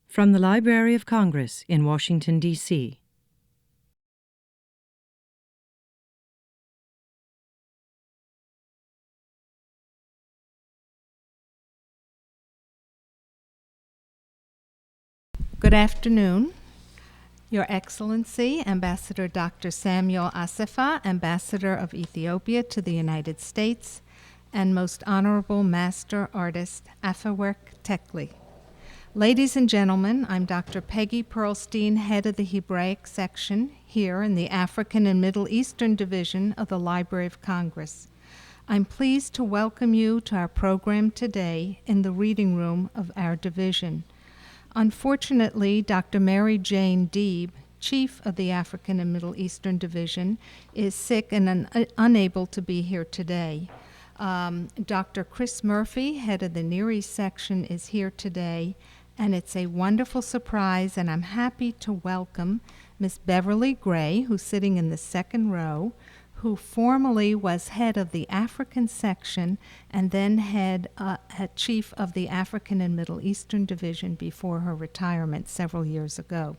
From the Library of Congress in Washington, D.C. Good afternoon, Your Excellency, Ambassador Dr. Samuel Assefa, Ambassador of Ethiopia to the United States, and Most Honorable Master Artist Afewerk Tekle. Ladies and gentlemen, I'm Dr. Peggy Pearlstein, head of the Hebraic section here in the African and Middle Eastern Division of the Library of Congress. I'm pleased to welcome you to our program today in the reading room of our division. Unfortunately, Dr. Mary Jane Deeb, Chief of the African and Middle Eastern Division, is sick and unable to be here today. Dr. Chris Murphy, head of the Near East section, is here today, and it's a wonderful surprise, and I'm happy to welcome Ms. Beverly Gray, who's sitting in the second row, who formerly was head of the African section and then chief of the African and Middle Eastern Division before her retirement several years ago.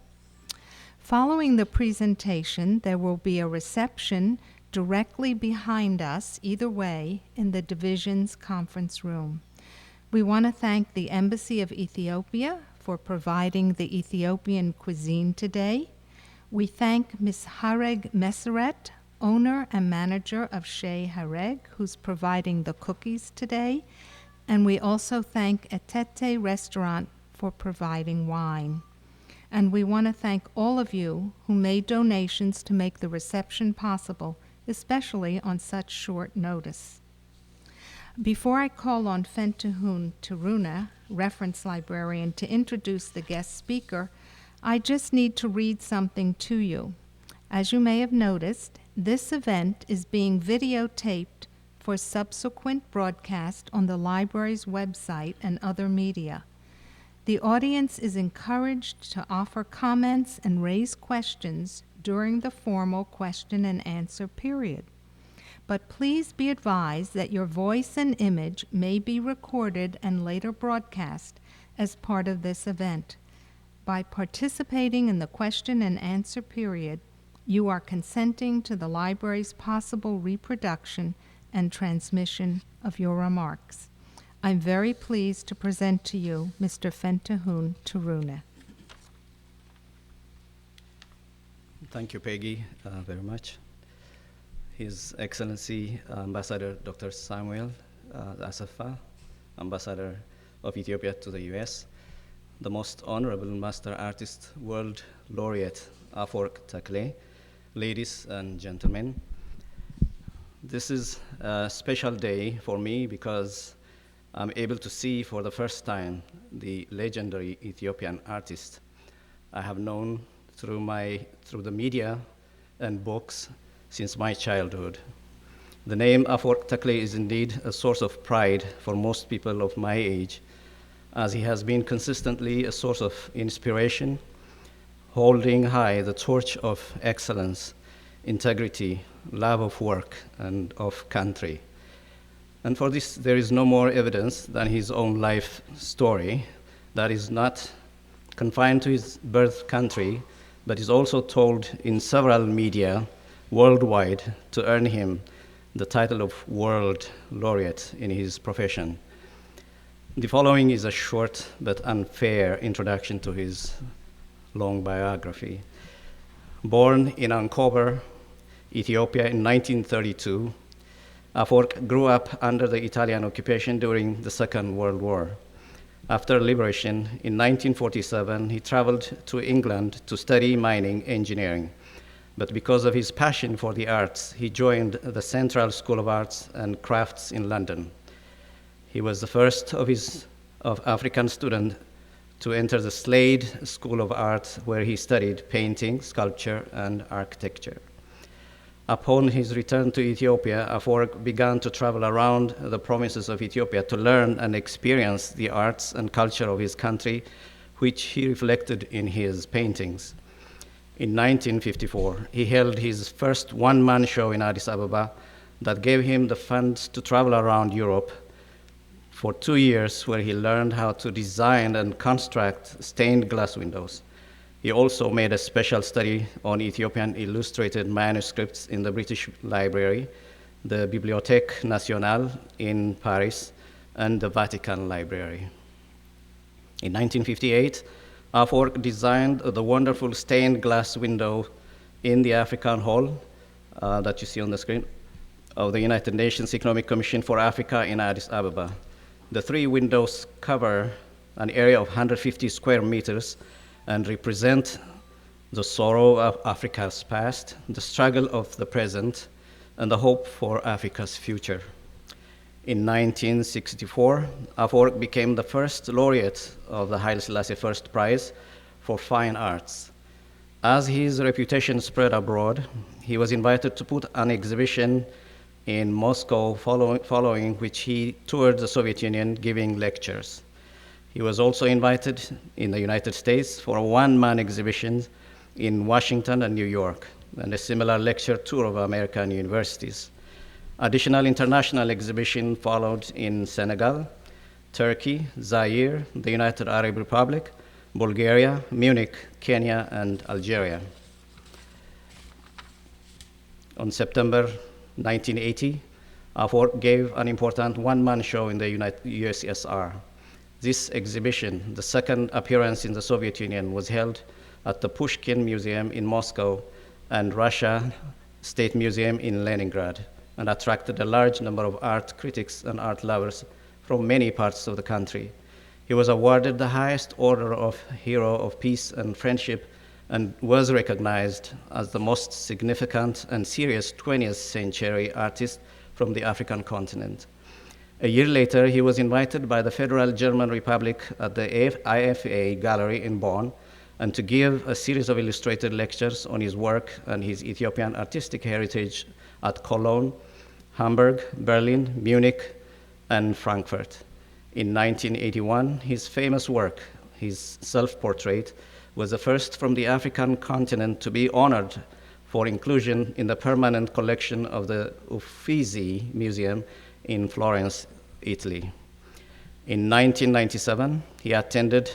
Following the presentation, there will be a reception directly behind us, either way, in the division's conference room. We want to thank the Embassy of Ethiopia for providing the Ethiopian cuisine today. We thank Ms. Hareg Meseret, owner and manager of Shea Hareg, who's providing the cookies today. And we also thank Etete Restaurant for providing wine. And we want to thank all of you who made donations to make the reception possible, especially on such short notice. Before I call on Fentahun Taruna, reference librarian, to introduce the guest speaker, I just need to read something to you. As you may have noticed, this event is being videotaped for subsequent broadcast on the library's website and other media. The audience is encouraged to offer comments and raise questions during the formal question and answer period. But please be advised that your voice and image may be recorded and later broadcast as part of this event. By participating in the question and answer period, you are consenting to the library's possible reproduction and transmission of your remarks. I'm very pleased to present to you Mr. Fentahun Taruna. Thank you, Peggy, very much. His Excellency Ambassador Dr. Samuel Assefa, Ambassador of Ethiopia to the US, the Most Honorable Master Artist World Laureate Afewerk Tekle, ladies and gentlemen. This is a special day for me because I'm able to see for the first time the legendary Ethiopian artist I have known through the media and books since my childhood. The name Afewerk Tekle is indeed a source of pride for most people of my age, as he has been consistently a source of inspiration, holding high the torch of excellence, integrity, love of work, and of country. And for this, there is no more evidence than his own life story that is not confined to his birth country, but is also told in several media worldwide to earn him the title of World Laureate in his profession. The following is a short but unfair introduction to his long biography. Born in Ankober, Ethiopia in 1932, Afewerk grew up under the Italian occupation during the Second World War. After liberation, in 1947, he traveled to England to study mining engineering. But because of his passion for the arts, he joined the Central School of Arts and Crafts in London. He was the first of African students to enter the Slade School of Art, where he studied painting, sculpture, and architecture. Upon his return to Ethiopia, Afewerk began to travel around the provinces of Ethiopia to learn and experience the arts and culture of his country, which he reflected in his paintings. In 1954, he held his first one-man show in Addis Ababa that gave him the funds to travel around Europe for 2 years, where he learned how to design and construct stained glass windows. He also made a special study on Ethiopian illustrated manuscripts in the British Library, the Bibliothèque Nationale in Paris, and the Vatican Library. In 1958, Afewerk designed the wonderful stained glass window in the African Hall that you see on the screen of the United Nations Economic Commission for Africa in Addis Ababa. The 3 windows cover an area of 150 square meters and represent the sorrow of Africa's past, the struggle of the present, and the hope for Africa's future. In 1964, Afewerk became the first laureate of the Haile Selassie First Prize for Fine Arts. As his reputation spread abroad, he was invited to put an exhibition in Moscow, following which he toured the Soviet Union giving lectures. He was also invited in the United States for a one-man exhibition in Washington and New York, and a similar lecture tour of American universities. Additional international exhibition followed in Senegal, Turkey, Zaire, the United Arab Republic, Bulgaria, Munich, Kenya, and Algeria. On September 1980, Afewerk gave an important one-man show in the USSR. This exhibition, the second appearance in the Soviet Union, was held at the Pushkin Museum in Moscow and Russia State Museum in Leningrad, and attracted a large number of art critics and art lovers from many parts of the country. He was awarded the highest order of Hero of Peace and Friendship and was recognized as the most significant and serious 20th century artist from the African continent. A year later, he was invited by the Federal German Republic at the IFA Gallery in Bonn, and to give a series of illustrated lectures on his work and his Ethiopian artistic heritage at Cologne, Hamburg, Berlin, Munich, and Frankfurt. In 1981, his famous work, his self-portrait, was the first from the African continent to be honored for inclusion in the permanent collection of the Uffizi Museum in Florence, Italy. In 1997, he attended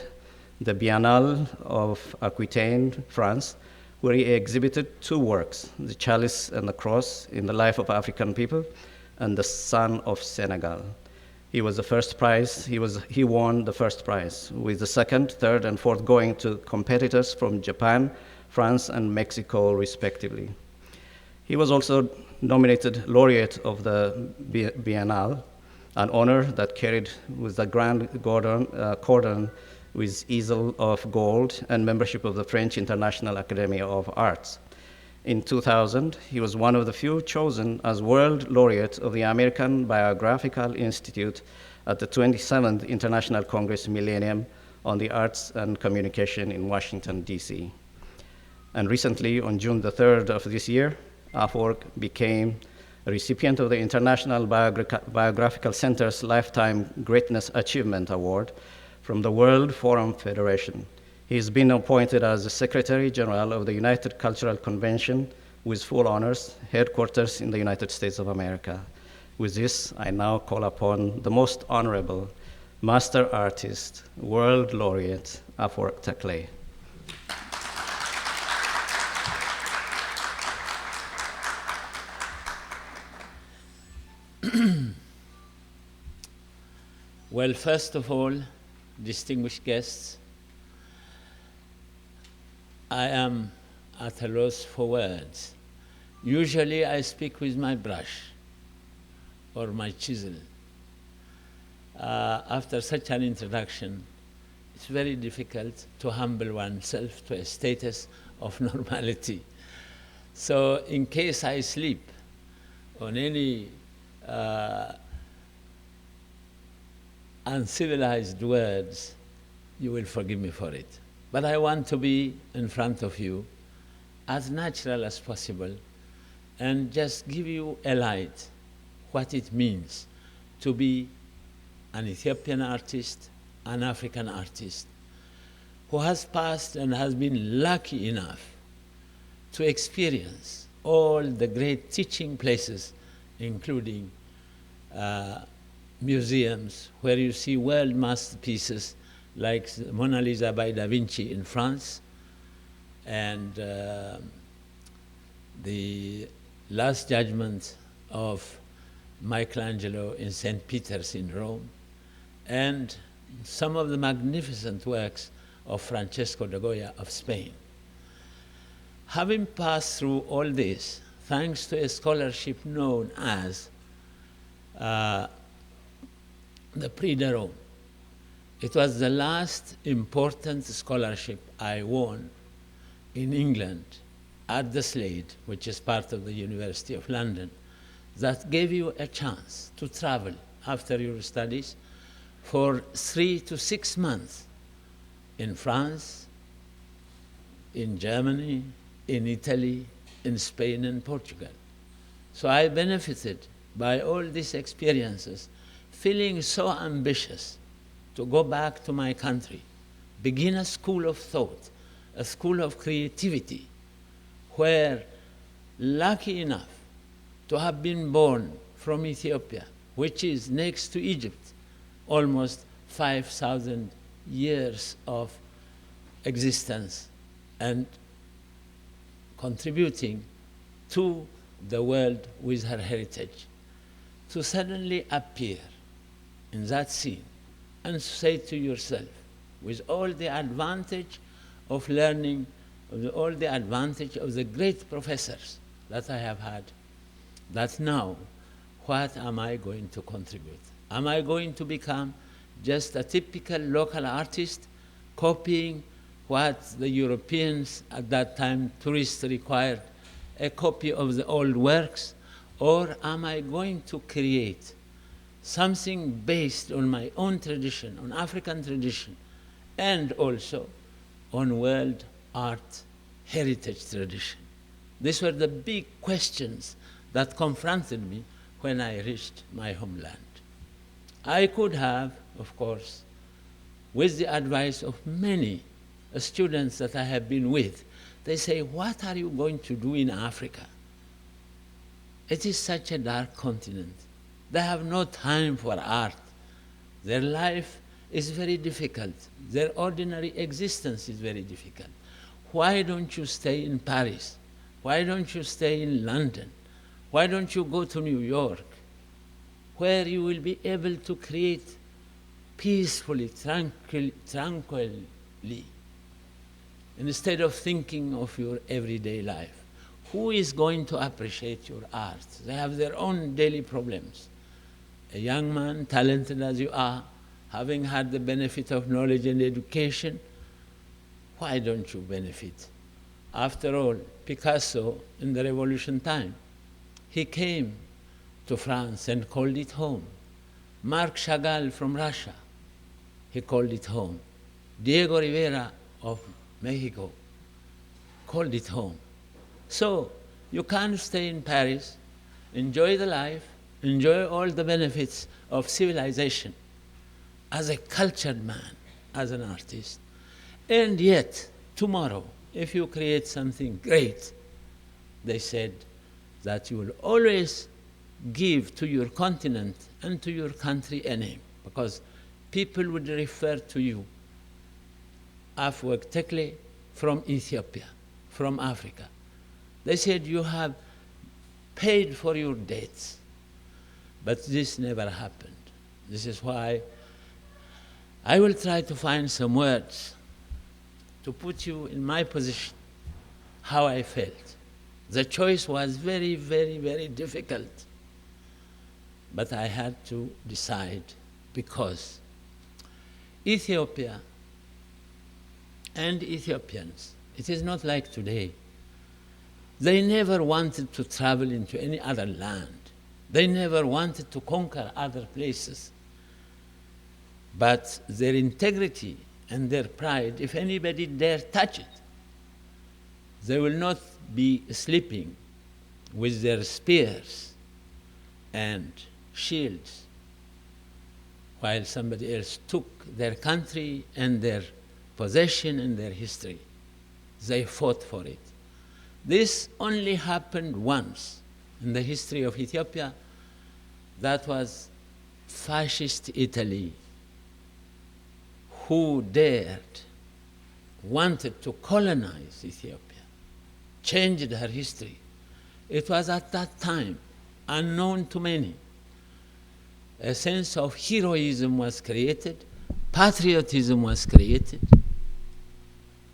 the Biennale of Aquitaine, France, where he exhibited 2 works, The Chalice and the Cross in the Life of African People and The Sun of Senegal. He won the first prize, with the second, third, and fourth going to competitors from Japan, France, and Mexico, respectively. He was also nominated laureate of the Biennale, an honor that carried with the grand cordon with easel of gold and membership of the French International Academy of Arts. In 2000, he was one of the few chosen as World Laureate of the American Biographical Institute at the 27th International Congress Millennium on the Arts and Communication in Washington, D.C. And recently, on June the 3rd of this year, Afewerk became a recipient of the International Biographical Center's Lifetime Greatness Achievement Award from the World Forum Federation. He's been appointed as the Secretary General of the United Cultural Convention with full honors, headquarters in the United States of America. With this, I now call upon the most honorable Master Artist, World Laureate, Afewerk Tekle. Well, first of all, distinguished guests, I am at a loss for words. Usually I speak with my brush or my chisel. After such an introduction, it's very difficult to humble oneself to a status of normality. So in case I sleep on any uncivilized words, you will forgive me for it. But I want to be in front of you as natural as possible and just give you a light, what it means to be an Ethiopian artist, an African artist, who has passed and has been lucky enough to experience all the great teaching places, including museums where you see world masterpieces like the Mona Lisa by Da Vinci in France, and the Last Judgment of Michelangelo in St. Peter's in Rome, and some of the magnificent works of Francesco de Goya of Spain. Having passed through all this, thanks to a scholarship known as the Prix de Rome, it was the last important scholarship I won in England at the Slade, which is part of the University of London, that gave you a chance to travel after your studies for 3 to 6 months in France, in Germany, in Italy, in Spain and Portugal. So I benefited by all these experiences, feeling so ambitious to go back to my country, begin a school of thought, a school of creativity, where, lucky enough to have been born from Ethiopia, which is next to Egypt, almost 5,000 years of existence and contributing to the world with her heritage, to suddenly appear in that scene and say to yourself, with all the advantage of learning, all the advantage of the great professors that I have had, that now, what am I going to contribute? Am I going to become just a typical local artist, copying what the Europeans at that time, tourists, required, a copy of the old works? Or am I going to create something based on my own tradition, on African tradition, and also on world art heritage tradition? These were the big questions that confronted me when I reached my homeland. I could have, of course, with the advice of many students that I have been with, they say, what are you going to do in Africa? It is such a dark continent. They have no time for art. Their life is very difficult. Their ordinary existence is very difficult. Why don't you stay in Paris? Why don't you stay in London? Why don't you go to New York, where you will be able to create peacefully, tranquilly, instead of thinking of your everyday life? Who is going to appreciate your art? They have their own daily problems. A young man, talented as you are, having had the benefit of knowledge and education, why don't you benefit? After all, Picasso, in the Revolution time, he came to France and called it home. Marc Chagall from Russia, he called it home. Diego Rivera of Mexico called it home. So you can't stay in Paris, enjoy the life, enjoy all the benefits of civilization as a cultured man, as an artist, and yet tomorrow, if you create something great, they said that you will always give to your continent and to your country a name, because people would refer to you, Afewerk Tekle from Ethiopia, from Africa. They said you have paid for your debts, but this never happened. This is why I will try to find some words to put you in my position, how I felt. The choice was very, very, very difficult, but I had to decide, because Ethiopia and Ethiopians, it is not like today. They never wanted to travel into any other land. They never wanted to conquer other places. But their integrity and their pride, if anybody dare touch it, they will not be sleeping with their spears and shields while somebody else took their country and their possession and their history. They fought for it. This only happened once in the history of Ethiopia. That was fascist Italy, who wanted to colonize Ethiopia, changed her history. It was at that time unknown to many. A sense of heroism was created, patriotism was created,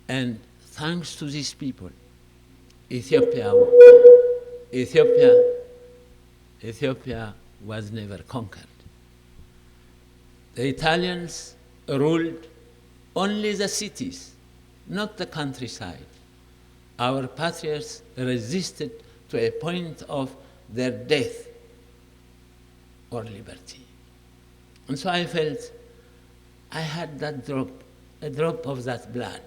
and thanks to these people, Ethiopia was never conquered. The Italians ruled only the cities, not the countryside. Our patriots resisted to a point of their death or liberty. And so I felt I had that a drop of that blood.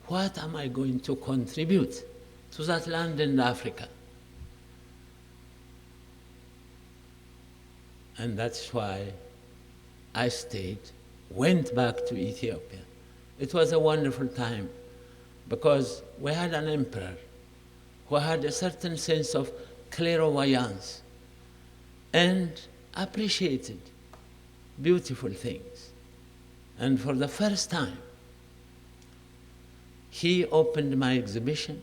What am I going to contribute to that land in Africa? And that's why I stayed, went back to Ethiopia. It was a wonderful time because we had an emperor who had a certain sense of clairvoyance and appreciated beautiful things. And for the first time, he opened my exhibition,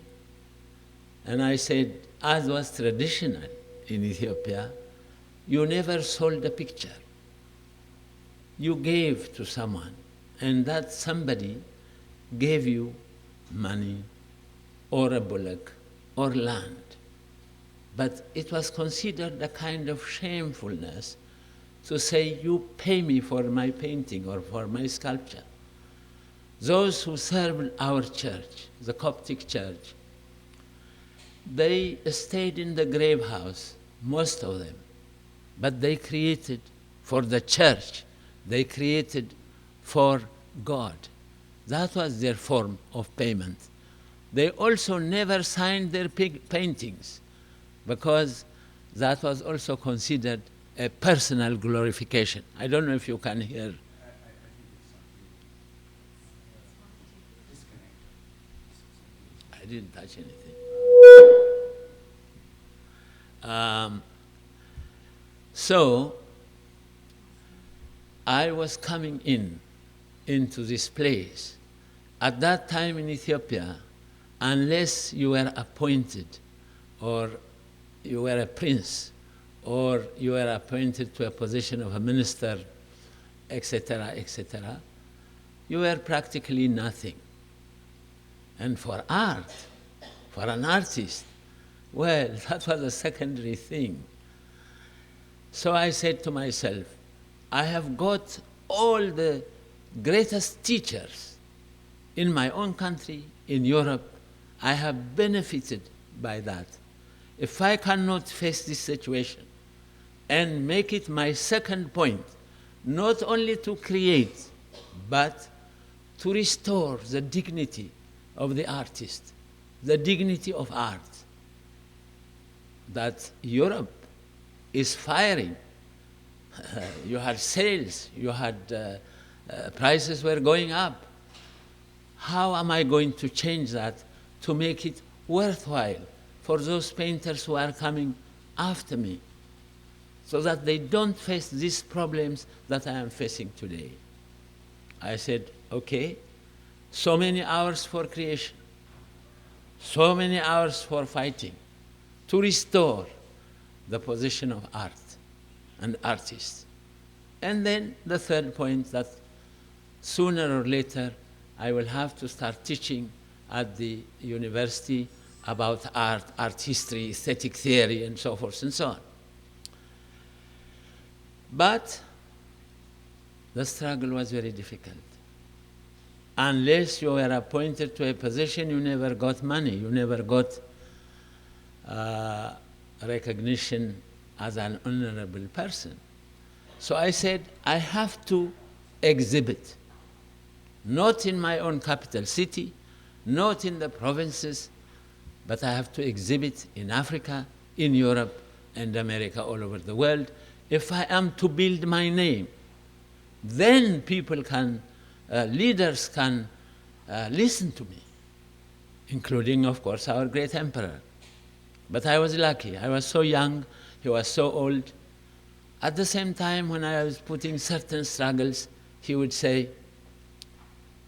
and I said, as was traditional in Ethiopia, you never sold a picture. You gave to someone, and that somebody gave you money or a bullock or land. But it was considered a kind of shamefulness to say, you pay me for my painting or for my sculpture. Those who served our church, the Coptic church, they stayed in the grave house, most of them, but they created for the church, they created for God. That was their form of payment. They also never signed their paintings because that was also considered a personal glorification. I don't know if you can hear. I didn't touch anything. So I was coming into this place. At that time in Ethiopia, unless you were appointed or you were a prince or you were appointed to a position of a minister, etc., you were practically nothing. And for art, for an artist, well, that was a secondary thing. So I said to myself, I have got all the greatest teachers in my own country, in Europe. I have benefited by that. If I cannot face this situation and make it my second point, not only to create, but to restore the dignity of the artist, the dignity of art, that Europe is firing. You had sales, you had prices were going up. How am I going to change that to make it worthwhile for those painters who are coming after me, so that they don't face these problems that I am facing today? I said, okay, so many hours for creation, so many hours for fighting, to restore the position of art and artists. And then the third point, that sooner or later I will have to start teaching at the university about art, art history, aesthetic theory, and so forth and so on. But the struggle was very difficult. Unless you were appointed to a position, you never got money, you never got recognition as an honorable person. So I said, I have to exhibit, not in my own capital city, not in the provinces, but I have to exhibit in Africa, in Europe, and America, all over the world. If I am to build my name, then people can, leaders can listen to me, including, of course, our great emperor. But I was lucky. I was so young, he was so old. At the same time, when I was putting certain struggles, he would say,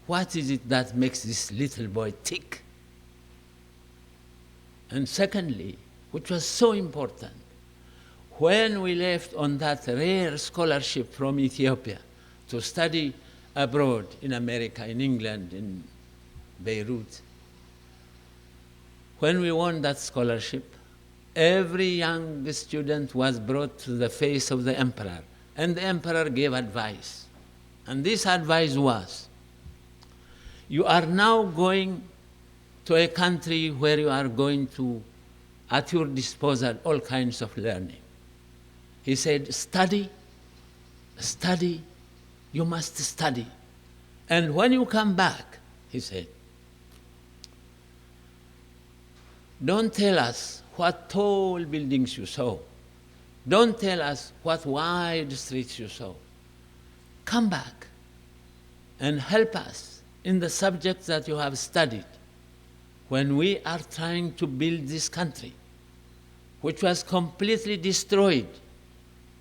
what is it that makes this little boy tick? And secondly, which was so important, when we left on that rare scholarship from Ethiopia to study abroad in America, in England, in Beirut, when we won that scholarship, every young student was brought to the face of the emperor, and the emperor gave advice. And this advice was, you are now going to a country where you are going to, at your disposal, all kinds of learning. He said, study, study, you must study. And when you come back, he said, don't tell us what tall buildings you saw. Don't tell us what wide streets you saw. Come back and help us in the subjects that you have studied when we are trying to build this country, which was completely destroyed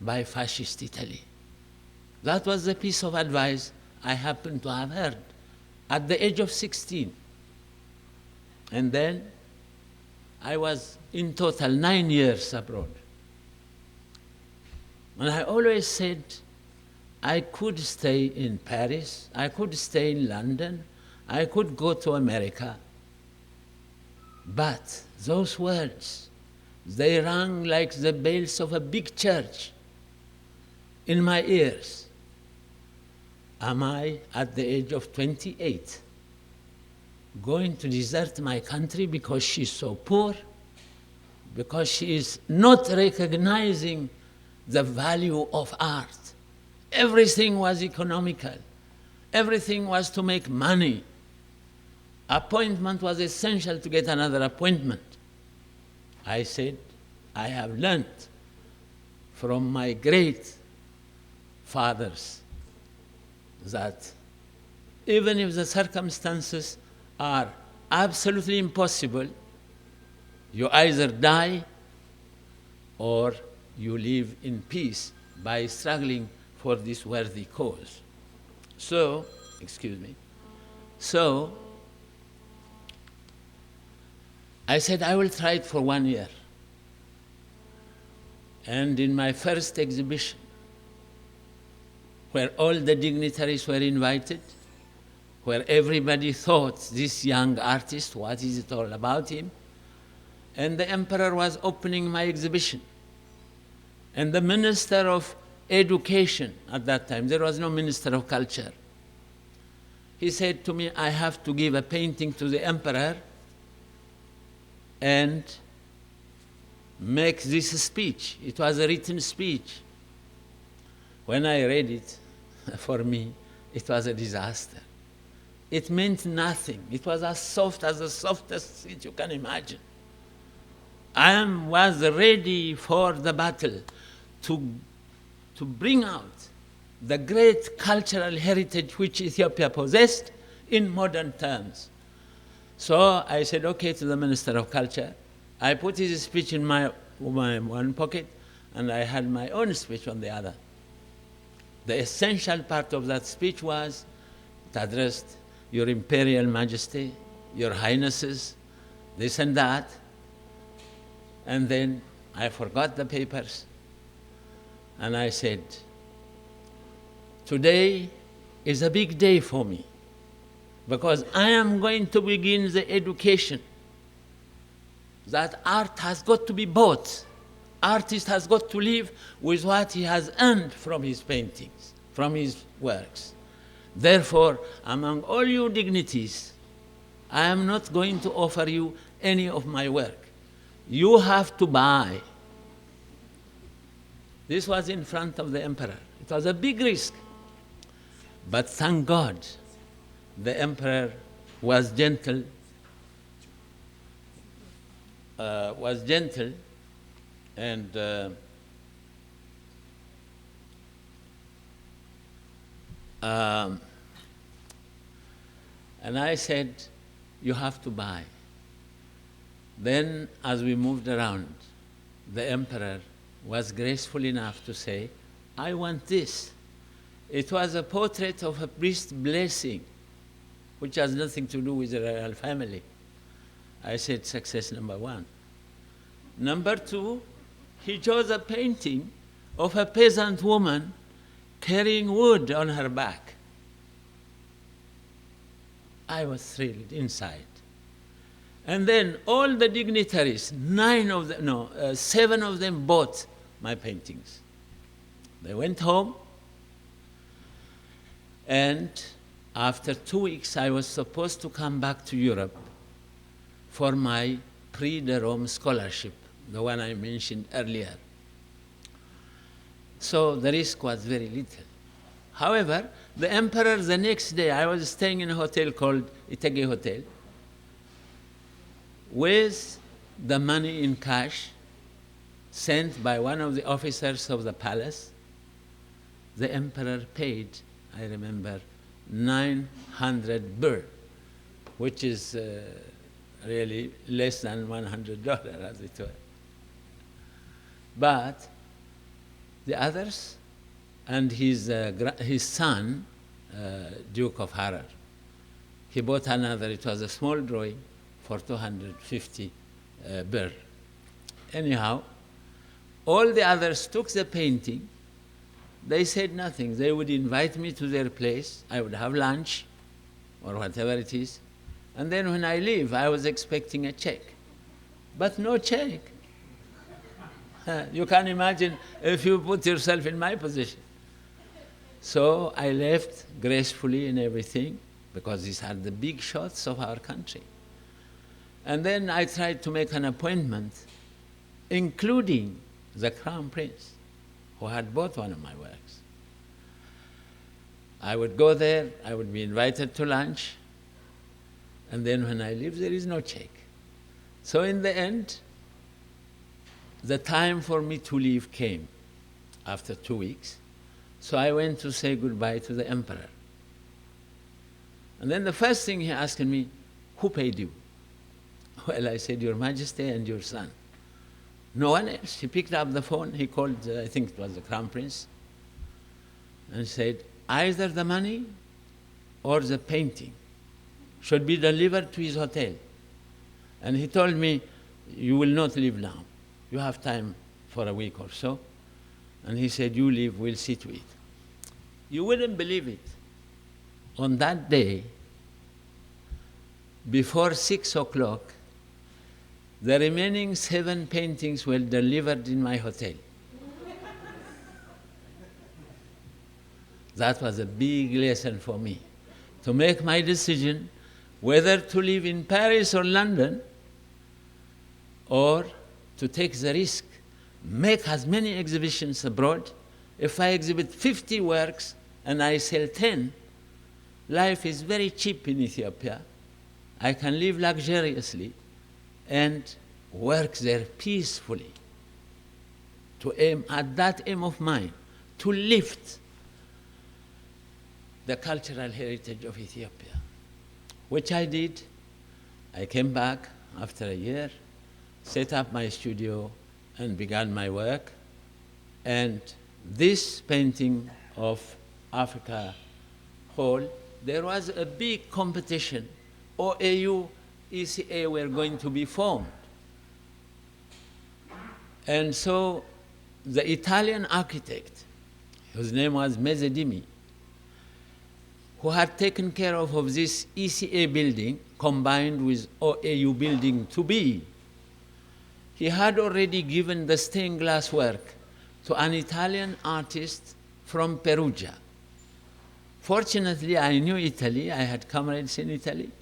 by fascist Italy. That was the piece of advice I happened to have heard at the age of 16. And then I was in total 9 years abroad. And I always said I could stay in Paris, I could stay in London, I could go to America. But those words, they rang like the bells of a big church in my ears. Am I, at the age of 28, going to desert my country because she's so poor? Because she is not recognizing the value of art? Everything was economical. Everything was to make money. Appointment was essential to get another appointment. I said, I have learned from my great fathers that even if the circumstances are absolutely impossible, you either die or you live in peace by struggling for this worthy cause. So, I said, I will try it for 1 year. And in my first exhibition, where all the dignitaries were invited, where everybody thought this young artist, what is it all about him? And the emperor was opening my exhibition. And the Minister of Education at that time, there was no Minister of Culture, he said to me, I have to give a painting to the emperor and make this speech. It was a written speech. When I read it, for me, it was a disaster. It meant nothing. It was as soft as the softest speech you can imagine. I was ready for the battle to bring out the great cultural heritage which Ethiopia possessed in modern terms. So I said, okay, to the Minister of Culture. I put his speech in my one pocket, and I had my own speech on the other. The essential part of that speech was, it addressed Your Imperial Majesty, Your Highnesses, this and that. And then I forgot the papers, and I said, today is a big day for me, because I am going to begin the education that art has got to be bought. Artist has got to live with what he has earned from his paintings, from his works. Therefore, among all you dignities, I am not going to offer you any of my work. You have to buy. This was in front of the emperor. It was a big risk. But thank God, the emperor was gentle, and I said, you have to buy. Then, as we moved around, the emperor was graceful enough to say, I want this. It was a portrait of a priest blessing, which has nothing to do with the royal family. I said, success number one. Number two, he chose a painting of a peasant woman carrying wood on her back. I was thrilled inside. And then all the dignitaries, 7 of them bought my paintings. They went home, and after 2 weeks I was supposed to come back to Europe for my Prix de Rome scholarship, the one I mentioned earlier. So the risk was very little. However, the emperor, the next day, I was staying in a hotel called Tekle Hotel, with the money in cash sent by one of the officers of the palace. The emperor paid, I remember, 900 birr, which is really less than $100, as it were. But the others, and his son, Duke of Harar, he bought another. It was a small drawing for 250 birr. Anyhow, all the others took the painting. They said nothing. They would invite me to their place. I would have lunch or whatever it is. And then when I leave, I was expecting a check. But no check. You can imagine if you put yourself in my position. So I left gracefully and everything, because these are the big shots of our country. And then I tried to make an appointment, including the Crown Prince, who had bought one of my works. I would go there, I would be invited to lunch, and then when I leave, there is no check. So in the end, the time for me to leave came after 2 weeks. So I went to say goodbye to the emperor. And then the first thing he asked me, who paid you? Well, I said, Your Majesty and your son. No one else. He picked up the phone, he called, I think it was the Crown Prince, and said, either the money or the painting should be delivered to his hotel. And he told me, you will not leave now. You have time for a week or so. And he said, you leave, we'll see to it. You wouldn't believe it. On that day, before 6 o'clock, the remaining 7 paintings were delivered in my hotel. That was a big lesson for me, to make my decision whether to live in Paris or London, or to take the risk, make as many exhibitions abroad. If I exhibit 50 works and I sell 10, life is very cheap in Ethiopia. I can live luxuriously and work there peacefully, to aim at that aim of mine, to lift the cultural heritage of Ethiopia, which I did. I came back after a year, set up my studio, and began my work. And this painting of Africa Hall, there was a big competition. OAU, ECA were going to be formed. And so the Italian architect, whose name was Mezzedimi, who had taken care of this ECA building combined with OAU building to be, he had already given the stained glass work to an Italian artist from Perugia. Fortunately, I knew Italy, I had comrades in Italy.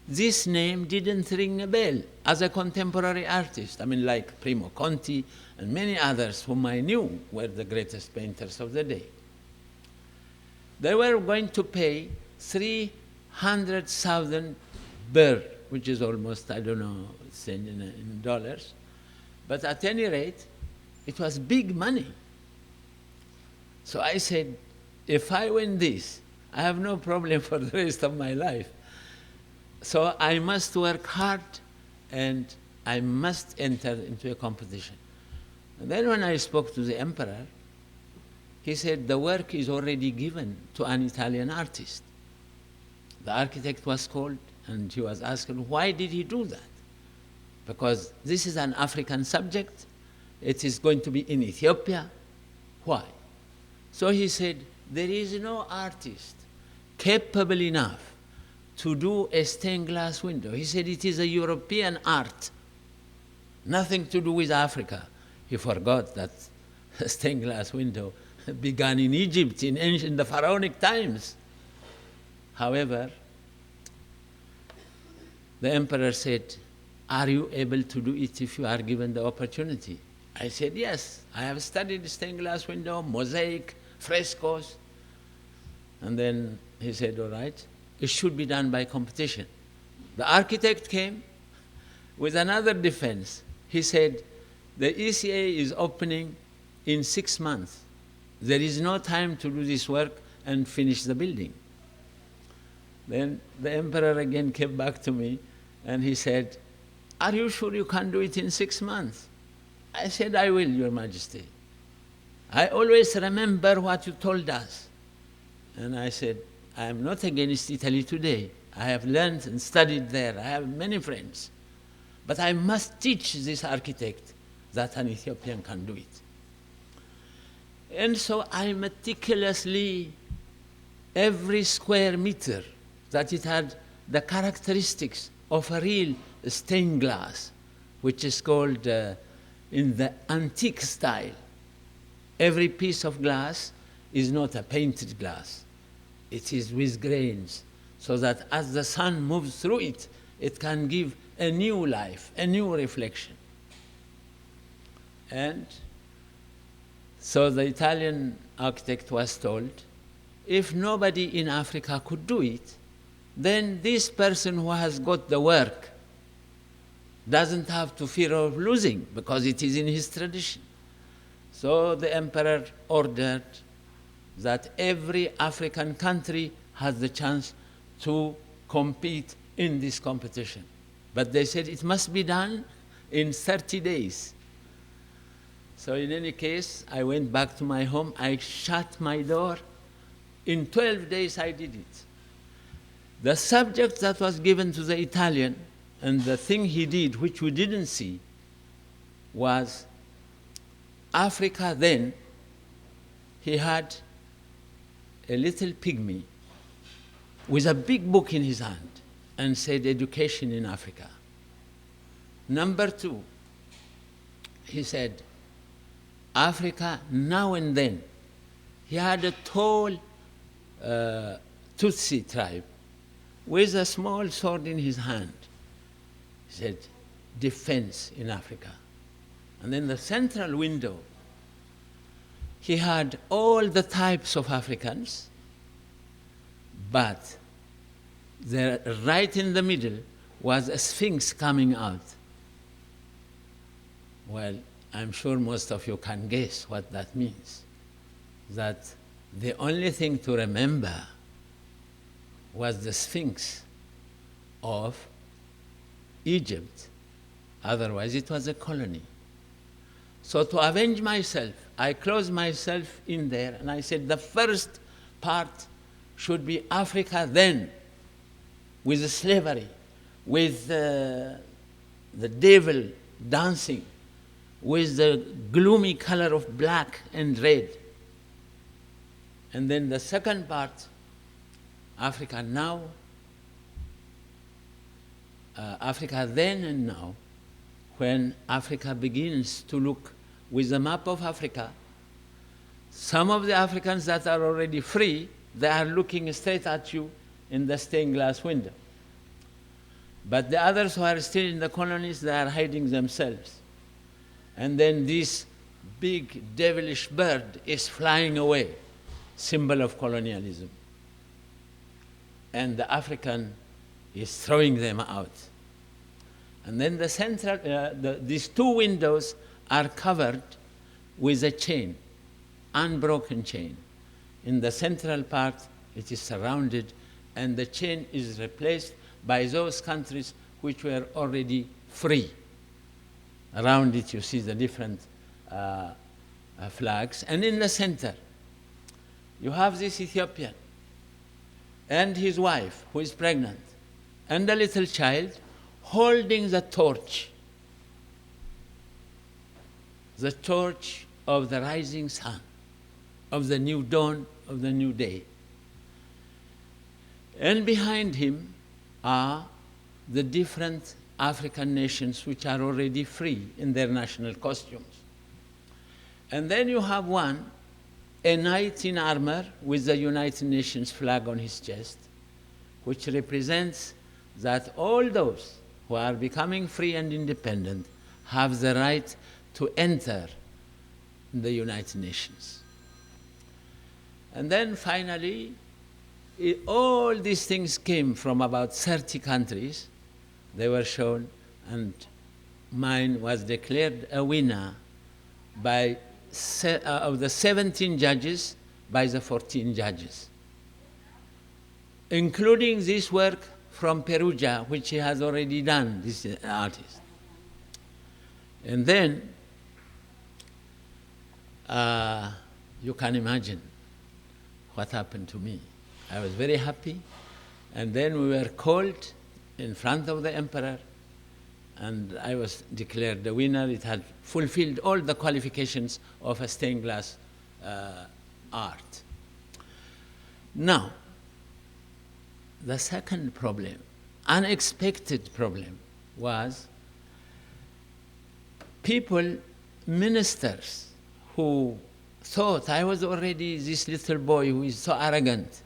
This name didn't ring a bell as a contemporary artist. I mean, like Primo Conti and many others whom I knew were the greatest painters of the day. They were going to pay 300,000 birr, which is almost, I don't know, it's in dollars. But at any rate, it was big money. So I said, if I win this, I have no problem for the rest of my life. So I must work hard and I must enter into a competition. And then when I spoke to the emperor, He said, the work is already given to an Italian artist. The architect was called, and he was asked, why did he do that? Because this is an African subject. It is going to be in Ethiopia. Why? So he said, there is no artist capable enough to do a stained glass window. He said, it is a European art, nothing to do with Africa. He forgot that stained glass window began in Egypt in the pharaonic times. However, the emperor said, are you able to do it if you are given the opportunity? I said, yes, I have studied stained glass window, mosaic, frescoes. And then he said, all right, it should be done by competition. The architect came with another defense. He said, the ECA is opening in 6 months. There is no time to do this work and finish the building. Then the emperor again came back to me and he said, are you sure you can do it in 6 months? I said, I will, Your Majesty. I always remember what you told us. And I said, I am not against Italy today. I have learned and studied there. I have many friends. But I must teach this architect that an Ethiopian can do it. And so I meticulously, every square meter, that it had the characteristics of a real stained glass, which is called in the antique style. Every piece of glass is not a painted glass. It is with grains, so that as the sun moves through it, it can give a new life, a new reflection. And so the Italian architect was told, if nobody in Africa could do it, then this person who has got the work doesn't have to fear of losing, because it is in his tradition. So the emperor ordered that every African country has the chance to compete in this competition. But they said it must be done in 30 days. So in any case, I went back to my home, I shut my door. In 12 days I did it. The subject that was given to the Italian, and the thing he did, which we didn't see, was Africa then. He had a little pygmy with a big book in his hand and said, education in Africa. Number 2, he said, Africa now and then. He had a tall Tutsi tribe with a small sword in his hand. He said, defense in Africa. And then the central window, he had all the types of Africans, but there, right in the middle was a sphinx coming out. Well, I'm sure most of you can guess what that means. That the only thing to remember was the sphinx of Egypt. Otherwise, it was a colony. So to avenge myself, I closed myself in there and I said, the first part should be Africa then, with the slavery, with the devil dancing, with the gloomy color of black and red. And then the second part, Africa now, Africa then and now, when Africa begins to look with the map of Africa, some of the Africans that are already free, they are looking straight at you in the stained glass window. But the others who are still in the colonies, they are hiding themselves. And then this big devilish bird is flying away, symbol of colonialism. And the African is throwing them out. And then the central, these two windows are covered with a chain, unbroken chain. In the central part, it is surrounded, and the chain is replaced by those countries which were already free. Around it, you see the different flags. And in the center, you have this Ethiopian and his wife, who is pregnant, and a little child holding the torch of the rising sun, of the new dawn, of the new day. And behind him are the different African nations which are already free in their national costumes. And then you have one, a knight in armor with the United Nations flag on his chest, which represents that all those who are becoming free and independent have the right to enter the United Nations. And then finally, all these things came from about 30 countries. They were shown, and mine was declared a winner by of the 17 judges, by the 14 judges, including this work from Perugia, which he has already done, this artist. And then, you can imagine what happened to me. I was very happy, and then we were called in front of the emperor, and I was declared the winner. It had fulfilled all the qualifications of a stained glass art. Now, the second problem, unexpected problem, was people, ministers, who thought I was already this little boy who is so arrogant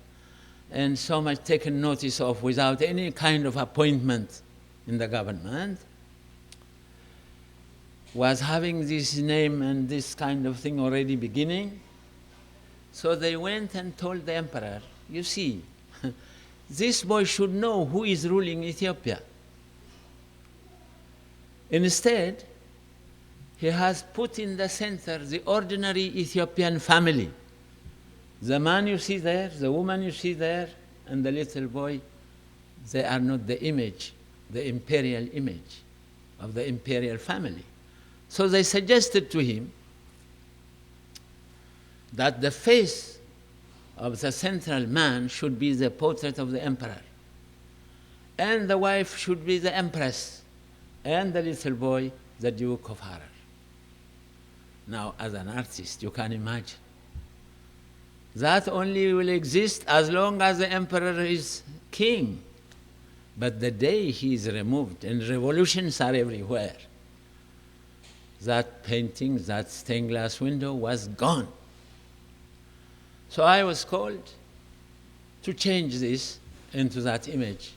and so much taken notice of without any kind of appointment in the government, was having this name and this kind of thing already beginning. So they went and told the emperor, you see, this boy should know who is ruling Ethiopia. Instead, he has put in the center the ordinary Ethiopian family. The man you see there, the woman you see there, and the little boy, they are not the image, the imperial image of the imperial family. So they suggested to him that the face of the central man should be the portrait of the emperor, and the wife should be the empress, and the little boy, the Duke of Harar. Now, as an artist, you can imagine that only will exist as long as the emperor is king. But the day he is removed, and revolutions are everywhere, that painting, that stained glass window was gone. So I was called to change this into that image.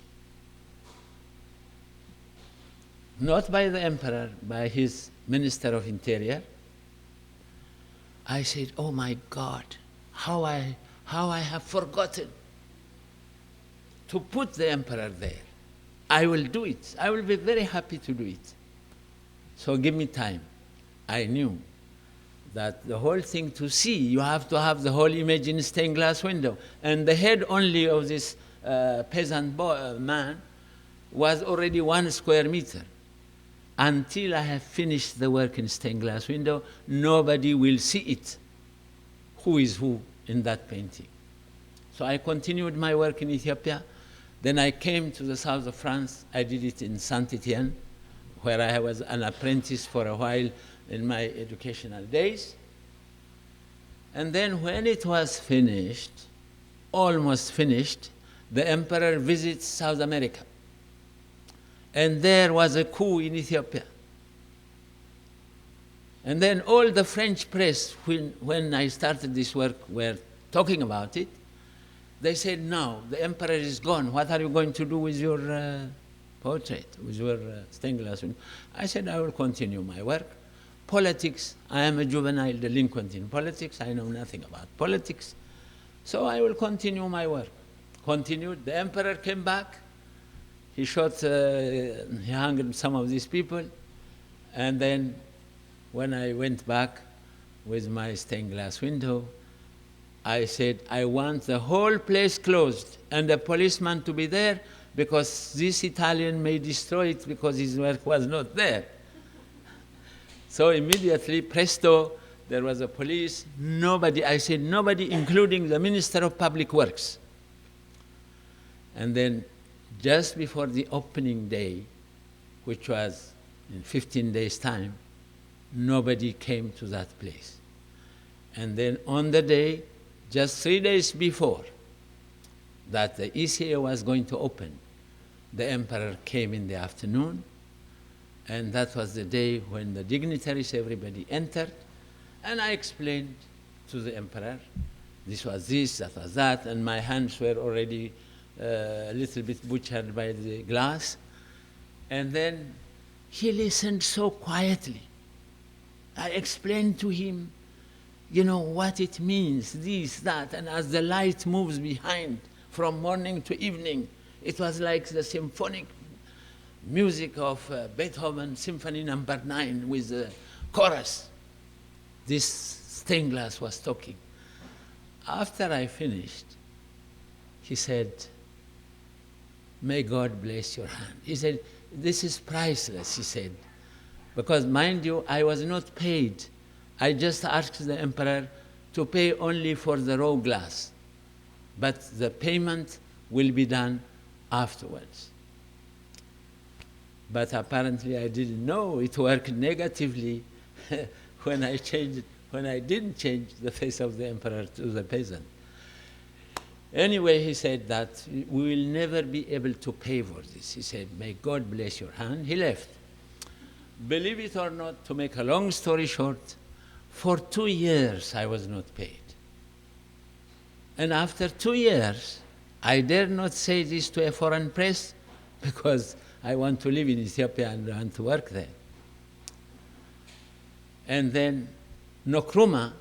Not by the emperor, by his Minister of Interior. I said, oh my God, how I have forgotten to put the emperor there. I will do it. I will be very happy to do it. So give me time. I knew that the whole thing to see, you have to have the whole image in stained glass window. And the head only of this peasant man was already 1 square meter. Until I have finished the work in stained glass window, nobody will see it, who is who in that painting. So I continued my work in Ethiopia. Then I came to the south of France. I did it in Saint-Étienne, where I was an apprentice for a while in my educational days. And then when it was finished, almost finished, the emperor visits South America. And there was a coup in Ethiopia. And then all the French press, when I started this work, were talking about it. They said, no, the emperor is gone. What are you going to do with your portrait, with your stained glass window? I said, I will continue my work. Politics, I am a juvenile delinquent in politics. I know nothing about politics. So I will continue my work. Continued. The emperor came back. He shot, he hung some of these people. And then when I went back with my stained glass window, I said, I want the whole place closed and a policeman to be there, because this Italian may destroy it because his work was not there. So immediately, presto, there was a police, nobody, I said, nobody, including the Minister of Public Works. And then just before the opening day, which was in 15 days' time, nobody came to that place. And then on the day, just 3 days before that the ECA was going to open, the emperor came in the afternoon, and that was the day when the dignitaries, everybody entered, and I explained to the emperor, this was this, that was that, and my hands were already a little bit butchered by the glass. And then he listened so quietly. I explained to him, you know, what it means, this, that, and as the light moves behind from morning to evening, it was like the symphonic music of Beethoven Symphony No. 9 with the chorus. This stained glass was talking. After I finished, he said, may God bless your hand. He said, this is priceless, he said, because mind you, I was not paid. I just asked the emperor to pay only for the raw glass, but the payment will be done afterwards. But apparently I didn't know it worked negatively when I didn't change the face of the emperor to the peasant. Anyway, he said that we will never be able to pay for this. He said, may God bless your hand. He left. Believe it or not, to make a long story short, for 2 years I was not paid. And after 2 years, I dare not say this to a foreign press because I want to live in Ethiopia and I want to work there. And then Kwame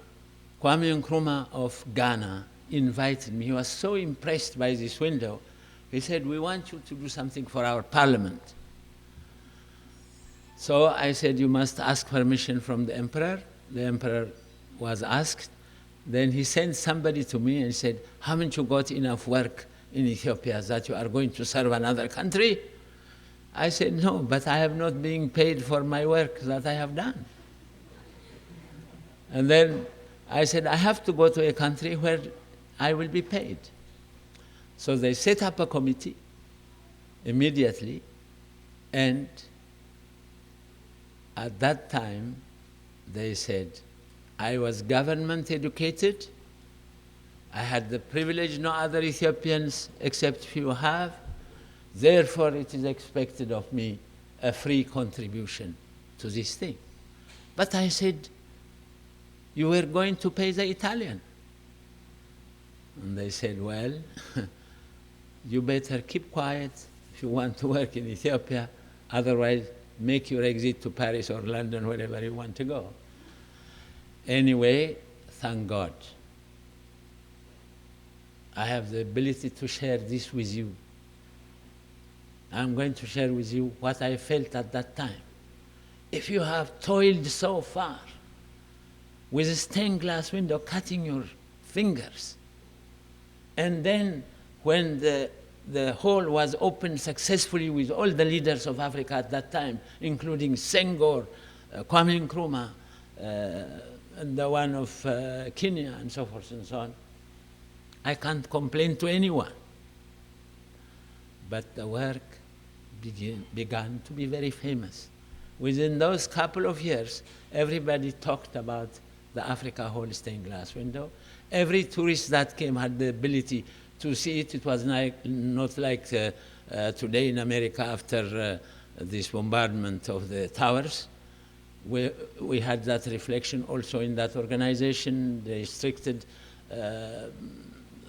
Nkrumah of Ghana invited me. He was so impressed by this window. He said, we want you to do something for our parliament. So I said, you must ask permission from the emperor. The emperor was asked. Then he sent somebody to me and said, haven't you got enough work in Ethiopia that you are going to serve another country? I said, no, but I have not been paid for my work that I have done. And then I said, I have to go to a country where I will be paid. So they set up a committee immediately, and at that time they said, I was government educated, I had the privilege no other Ethiopians except few have, therefore it is expected of me a free contribution to this thing. But I said, you were going to pay the Italian. And they said, well, you better keep quiet if you want to work in Ethiopia, otherwise make your exit to Paris or London, wherever you want to go. Anyway, thank God, I have the ability to share this with you. I'm going to share with you what I felt at that time. If you have toiled so far with a stained glass window cutting your fingers, and then when the hole was opened successfully with all the leaders of Africa at that time, including Senghor, Kwame Nkrumah, and the one of Kenya, and so forth and so on, I can't complain to anyone. But the work began to be very famous. Within those couple of years, everybody talked about the Africa Hall stained glass window. Every tourist that came had the ability to see it. It was not like today in America after this bombardment of the towers. We had that reflection also in that organization. They restricted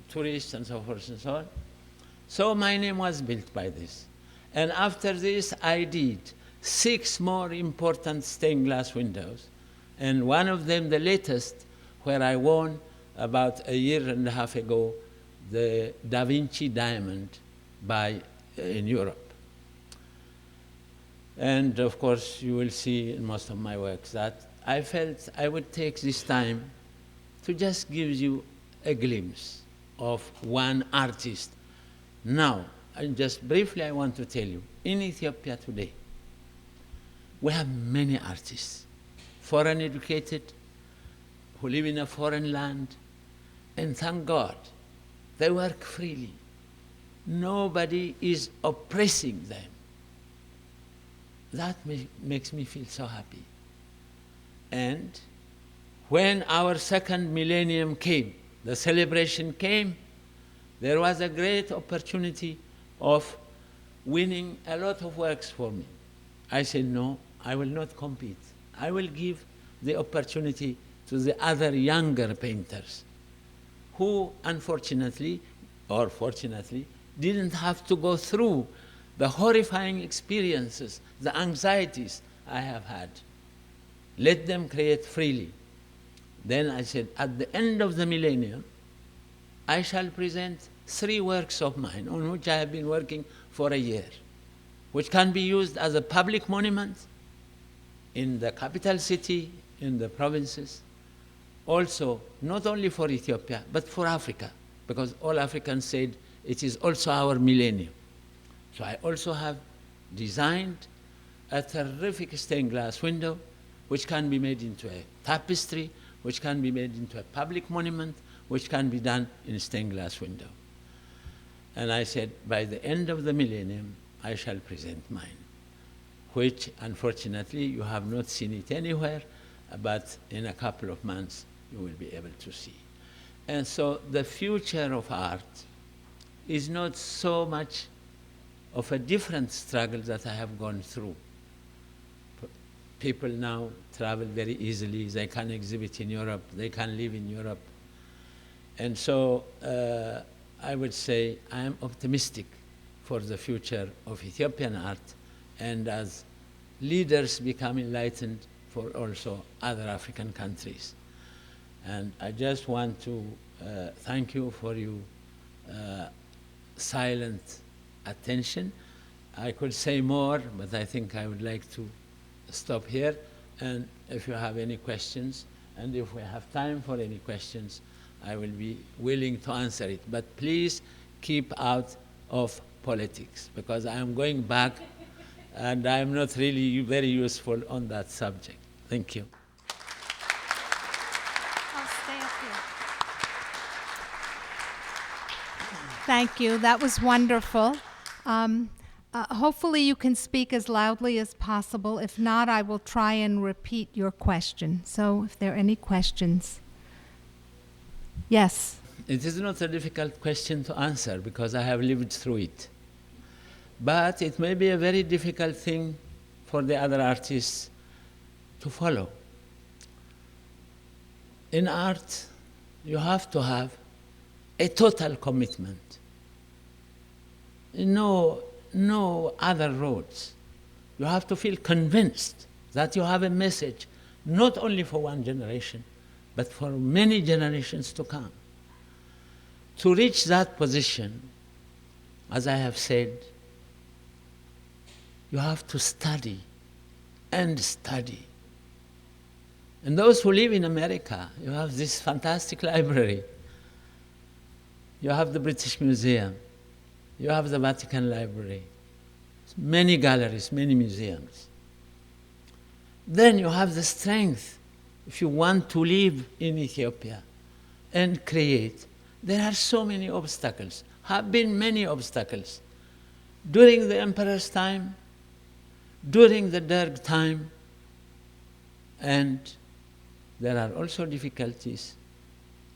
tourists and so forth and so on. So my name was built by this. And after this, I did 6 more important stained glass windows. And one of them, the latest, where I won about a year and a half ago, the Da Vinci diamond in Europe. And of course, you will see in most of my works that I felt I would take this time to just give you a glimpse of one artist. Now, and just briefly, I want to tell you, in Ethiopia today, we have many artists, foreign educated, who live in a foreign land, and thank God, they work freely. Nobody is oppressing them. That makes me feel so happy. And when our second millennium came, the celebration came, there was a great opportunity of winning a lot of works for me. I said, no, I will not compete. I will give the opportunity to the other younger painters who, unfortunately, or fortunately, didn't have to go through the horrifying experiences, the anxieties I have had. Let them create freely. Then I said, at the end of the millennium, I shall present 3 works of mine on which I have been working for a year, which can be used as a public monument in the capital city, in the provinces, also not only for Ethiopia, but for Africa, because all Africans said it is also our millennium. So I also have designed a terrific stained glass window, which can be made into a tapestry, which can be made into a public monument, which can be done in a stained glass window. And I said, by the end of the millennium, I shall present mine, which unfortunately you have not seen it anywhere, but in a couple of months you will be able to see. And so the future of art is not so much of a different struggle that I have gone through. People now travel very easily, they can exhibit in Europe, they can live in Europe. And so I would say I am optimistic for the future of Ethiopian art, and as leaders become enlightened for also other African countries. And I just want to thank you for your silent attention. I could say more, but I think I would like to stop here. And if you have any questions, and if we have time for any questions, I will be willing to answer it. But please keep out of politics, because I am going back and I am not really very useful on that subject. Thank you. I'll stay up here. Thank you. That was wonderful. Hopefully you can speak as loudly as possible. If not, I will try and repeat your question. So if there are any questions. Yes. It is not a difficult question to answer because I have lived through it. But it may be a very difficult thing for the other artists to follow. In art, you have to have a total commitment. No other roads. You have to feel convinced that you have a message, not only for one generation, but for many generations to come. To reach that position, as I have said, you have to study and study. And those who live in America, you have this fantastic library. You have the British Museum. You have the Vatican Library. Many galleries, many museums. Then you have the strength. If you want to live in Ethiopia and create, there are so many obstacles, have been many obstacles. During the emperor's time, during the Derg time, and there are also difficulties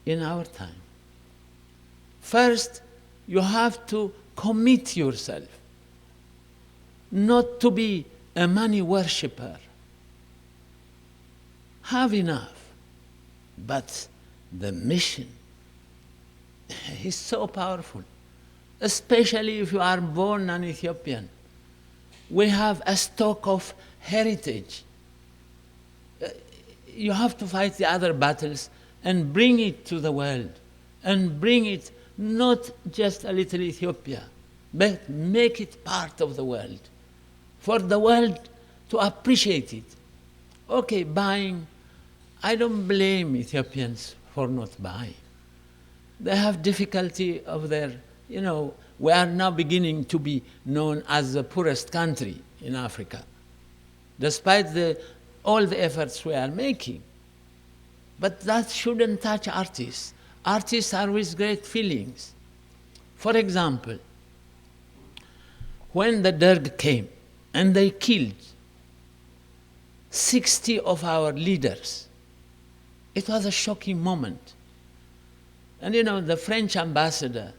in our time. First, you have to commit yourself, not to be a money worshipper. Have enough. But the mission is so powerful, especially if you are born an Ethiopian. We have a stock of heritage. You have to fight the other battles and bring it to the world, and bring it not just a little Ethiopia, but make it part of the world, for the world to appreciate it. Okay, buying, I don't blame Ethiopians for not buying. They have difficulty of their, we are now beginning to be known as the poorest country in Africa, despite all the efforts we are making. But that shouldn't touch artists. Artists are with great feelings. For example, when the Derg came and they killed 60 of our leaders, it was a shocking moment. And you know, the French ambassador,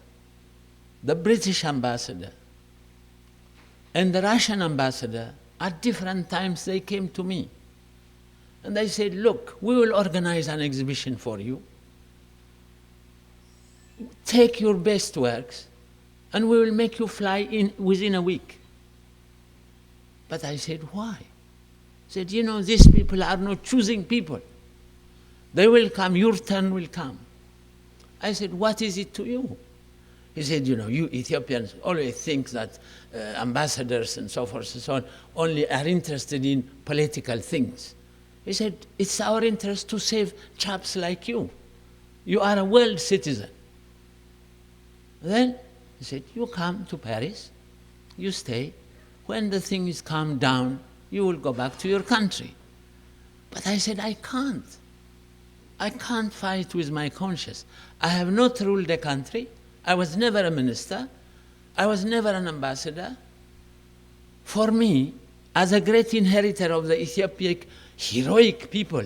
the British ambassador, and the Russian ambassador, at different times they came to me. And they said, look, we will organize an exhibition for you. Take your best works, and we will make you fly in within a week. But I said, why? I said, you know, these people are not choosing people. They will come, your turn will come. I said, what is it to you? He said, you know, you Ethiopians always think that ambassadors and so forth and so on only are interested in political things. He said, it's our interest to save chaps like you. You are a world citizen. Then he said, you come to Paris, you stay. When the thing is calmed down, you will go back to your country. But I said, I can't. I can't fight with my conscience. I have not ruled a country. I was never a minister. I was never an ambassador. For me, as a great inheritor of the Ethiopic heroic people,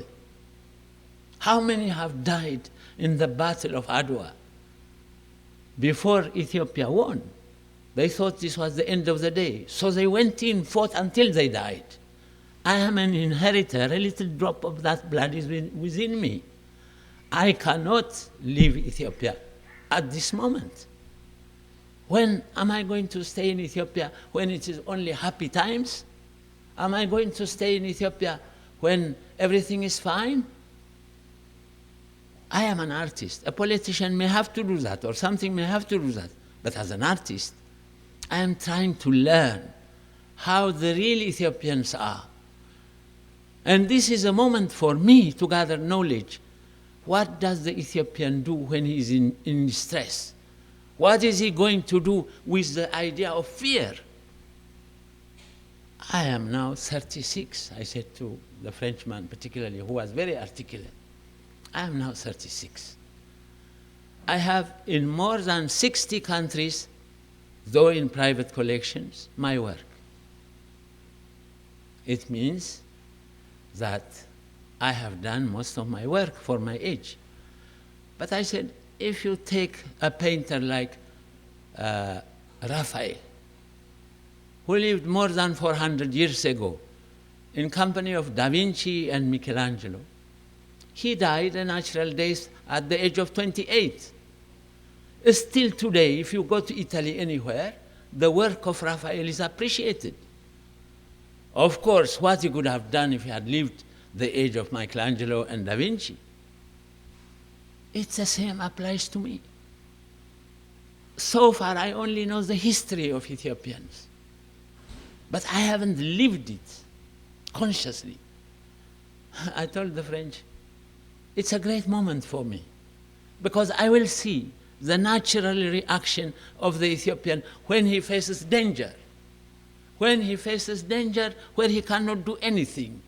how many have died in the Battle of Adwa before Ethiopia won? They thought this was the end of the day. So they went in, fought until they died. I am an inheritor, a little drop of that blood is within me. I cannot leave Ethiopia at this moment. When am I going to stay in Ethiopia when it is only happy times? Am I going to stay in Ethiopia when everything is fine? I am an artist. A politician may have to do that, or something may have to do that. But as an artist, I am trying to learn how the real Ethiopians are. And this is a moment for me to gather knowledge. What does the Ethiopian do when he is in distress? What is he going to do with the idea of fear? I am now 36, I said to the Frenchman particularly, who was very articulate. I am now 36. I have in more than 60 countries, though in private collections, my work. It means that I have done most of my work for my age. But I said, if you take a painter like Raphael, who lived more than 400 years ago in company of Da Vinci and Michelangelo, he died a natural death at the age of 28. Still today, if you go to Italy anywhere, the work of Raphael is appreciated. Of course, what he could have done if he had lived the age of Michelangelo and Da Vinci, it's the same applies to me. So far, I only know the history of Ethiopians, but I haven't lived it consciously. I told the French, it's a great moment for me, because I will see the natural reaction of the Ethiopian when he faces danger. When he faces danger where he cannot do anything,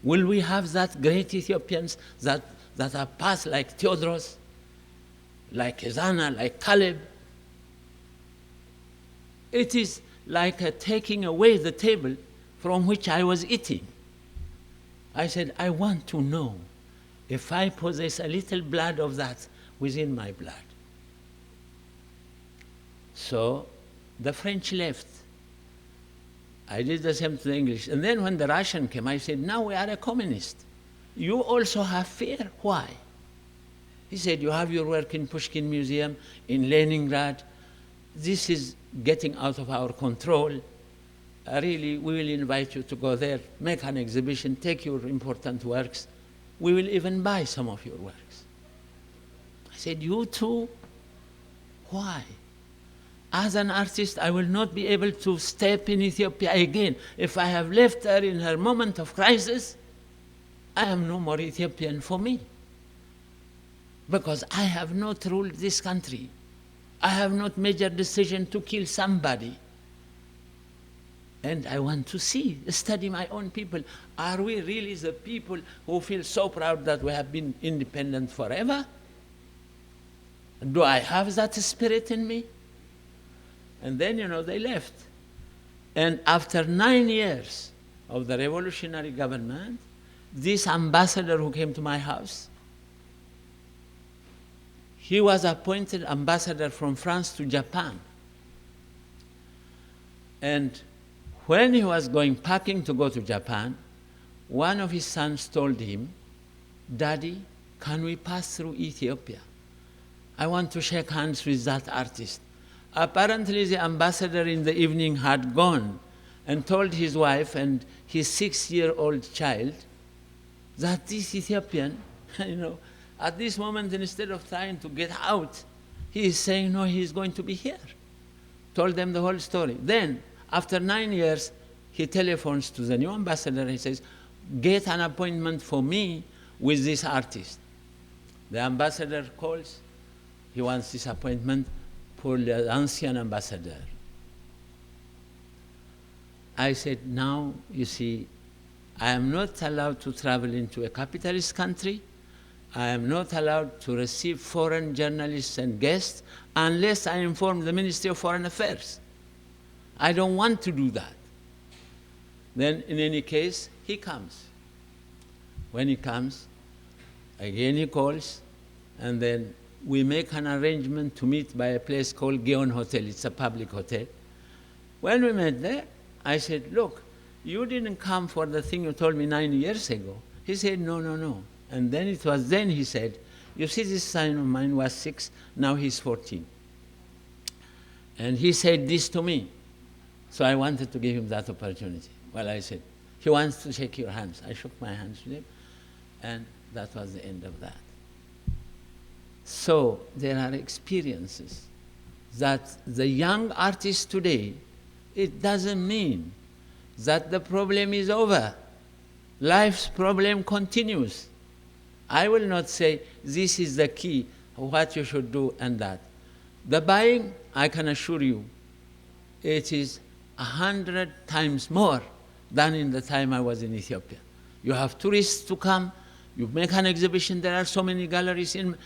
will we have that great Ethiopians that are past like Theodros, like Ezana, like Caleb? It is like taking away the table from which I was eating. I said, I want to know if I possess a little blood of that within my blood. So the French left. I did the same to the English. And then when the Russian came, I said, now we are a communist. You also have fear. Why? He said, you have your work in Pushkin Museum, in Leningrad. This is getting out of our control. Really, we will invite you to go there, make an exhibition, take your important works. We will even buy some of your works. I said, you too? Why? As an artist, I will not be able to step in Ethiopia again. If I have left her in her moment of crisis, I am no more Ethiopian for me. Because I have not ruled this country. I have not made a decision to kill somebody. And I want to study my own people. Are we really the people who feel so proud that we have been independent forever? Do I have that spirit in me? And then, they left. And after 9 years of the revolutionary government, this ambassador who came to my house, he was appointed ambassador from France to Japan. And when he was packing to go to Japan, one of his sons told him, "Daddy, can we pass through Ethiopia? I want to shake hands with that artist." Apparently the ambassador in the evening had gone and told his wife and his 6-year-old child that this Ethiopian, at this moment, instead of trying to get out, he is saying, no, he is going to be here. Told them the whole story. Then, after 9 years, he telephones to the new ambassador. He says, "Get an appointment for me with this artist." The ambassador calls. He wants this appointment for the ancien ambassador. I said, now, you see, I am not allowed to travel into a capitalist country. I am not allowed to receive foreign journalists and guests unless I inform the Ministry of Foreign Affairs. I don't want to do that. Then, in any case, he comes. When he comes, again he calls, and then we make an arrangement to meet by a place called Geon Hotel. It's a public hotel. When we met there, I said, "Look, you didn't come for the thing you told me 9 years ago." He said, "No, no, no." And then it was then he said, "You see, this son of mine was 6, now he's 14. And he said this to me. So I wanted to give him that opportunity." Well, I said, "He wants to shake your hands." I shook my hands with him, and that was the end of that. So there are experiences that the young artists today, it doesn't mean that the problem is over. Life's problem continues. I will not say this is the key, what you should do and that. The buying, I can assure you, it is 100 times more than in the time I was in Ethiopia. You have tourists to come, you make an exhibition, there are so many galleries. In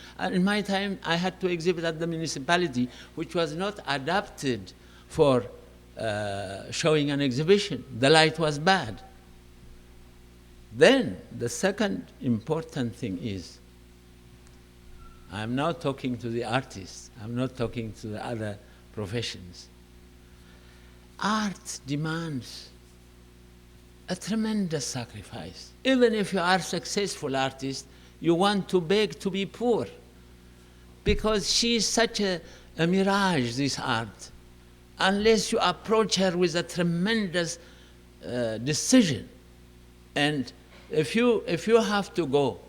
my time, I had to exhibit at the municipality, which was not adapted for showing an exhibition. The light was bad. Then, the second important thing is, I'm now talking to the artists, I'm not talking to the other professions. Art demands a tremendous sacrifice. Even if you are a successful artist, you want to beg to be poor, because she is such a mirage, this art. Unless you approach her with a tremendous decision. And if you have to go,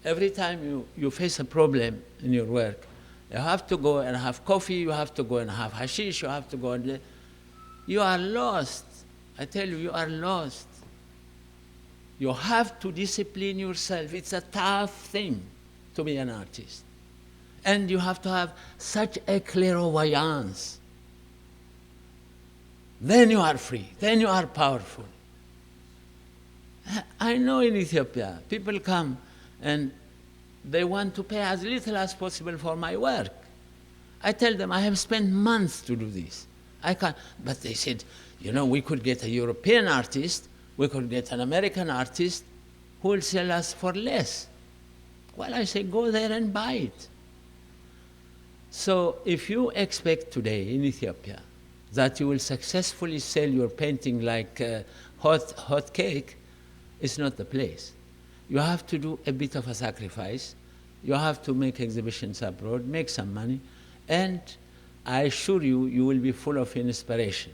every time you face a problem in your work, you have to go and have coffee, you have to go and have hashish, you have to go and... You are lost. I tell you, you are lost. You have to discipline yourself. It's a tough thing to be an artist. And you have to have such a clairvoyance. Then you are free. Then you are powerful. I know in Ethiopia, people come and they want to pay as little as possible for my work. I tell them, I have spent months to do this. I can't. But they said, we could get a European artist, we could get an American artist who will sell us for less. Well, I say, go there and buy it. So if you expect today in Ethiopia that you will successfully sell your painting like hot cake, it's not the place. You have to do a bit of a sacrifice. You have to make exhibitions abroad, make some money, and I assure you, you will be full of inspiration.